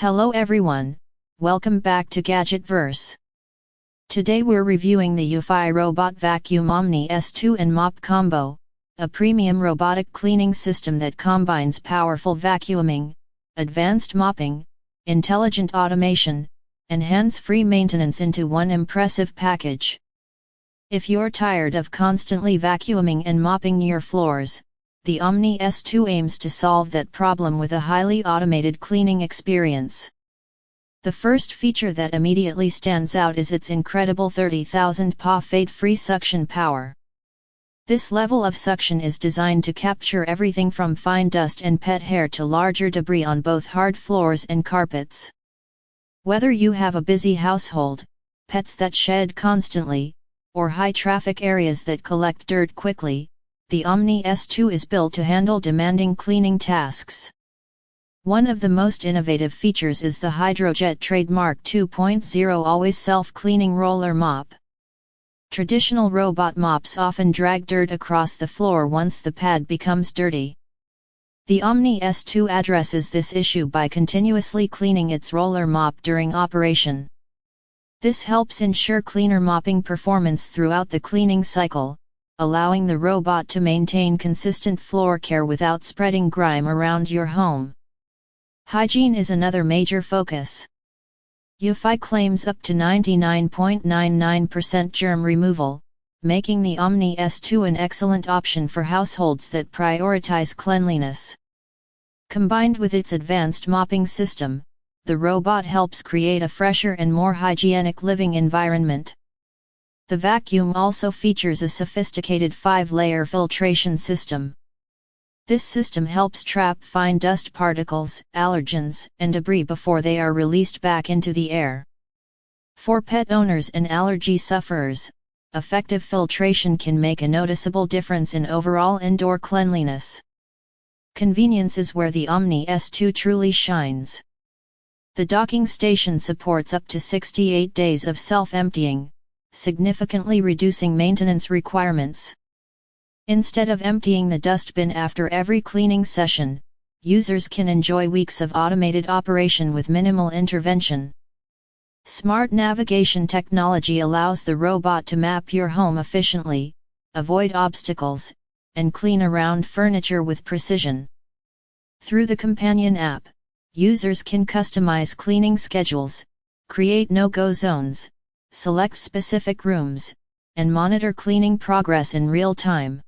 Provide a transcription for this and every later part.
Hello everyone, welcome back to Gadgetverse. Today we're reviewing the eufy robot vacuum Omni S2 and mop combo, a premium robotic cleaning system that combines powerful vacuuming, advanced mopping, intelligent automation, and hands-free maintenance into one impressive package. If you're tired of constantly vacuuming and mopping your floors, the Omni S2 aims to solve that problem with a highly automated cleaning experience. The first feature that immediately stands out is its incredible 30,000 PA fade-free suction power. This level of suction is designed to capture everything from fine dust and pet hair to larger debris on both hard floors and carpets. Whether you have a busy household, pets that shed constantly, or high-traffic areas that collect dirt quickly, the Omni S2 is built to handle demanding cleaning tasks. One of the most innovative features is the HydroJet trademark 2.0 Always Self-Cleaning Roller Mop. Traditional robot mops often drag dirt across the floor once the pad becomes dirty. The Omni S2 addresses this issue by continuously cleaning its roller mop during operation. This helps ensure cleaner mopping performance throughout the cleaning cycle, allowing the robot to maintain consistent floor care without spreading grime around your home. Hygiene is another major focus. eufy claims up to 99.99% germ removal, making the Omni S2 an excellent option for households that prioritize cleanliness. Combined with its advanced mopping system, the robot helps create a fresher and more hygienic living environment. The vacuum also features a sophisticated 5-layer filtration system. This system helps trap fine dust particles, allergens, and debris before they are released back into the air. For pet owners and allergy sufferers, effective filtration can make a noticeable difference in overall indoor cleanliness. Convenience is where the Omni S2 truly shines. The docking station supports up to 68 days of self-emptying, significantly reducing maintenance requirements. Instead of emptying the dustbin after every cleaning session, users can enjoy weeks of automated operation with minimal intervention. Smart navigation technology allows the robot to map your home efficiently, avoid obstacles, and clean around furniture with precision. Through the companion app, users can customize cleaning schedules, create no-go zones, select specific rooms, and monitor cleaning progress in real time.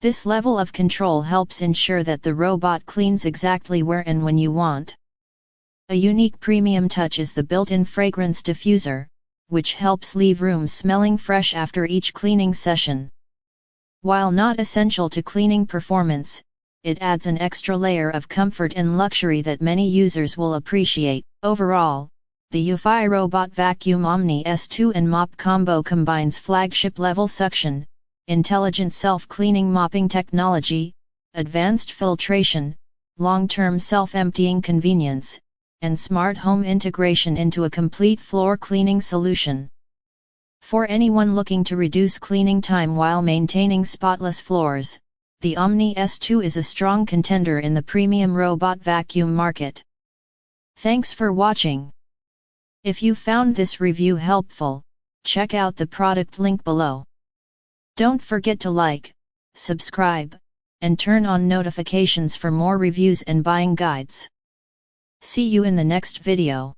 This level of control helps ensure that the robot cleans exactly where and when you want. A unique premium touch is the built-in fragrance diffuser, which helps leave rooms smelling fresh after each cleaning session. While not essential to cleaning performance, it adds an extra layer of comfort and luxury that many users will appreciate. Overall, the eufy robot vacuum Omni S2 and mop combo combines flagship-level suction, intelligent self-cleaning mopping technology, advanced filtration, long-term self-emptying convenience, and smart home integration into a complete floor cleaning solution. For anyone looking to reduce cleaning time while maintaining spotless floors, the Omni S2 is a strong contender in the premium robot vacuum market. Thanks for watching. If you found this review helpful, check out the product link below. Don't forget to like, subscribe, and turn on notifications for more reviews and buying guides. See you in the next video.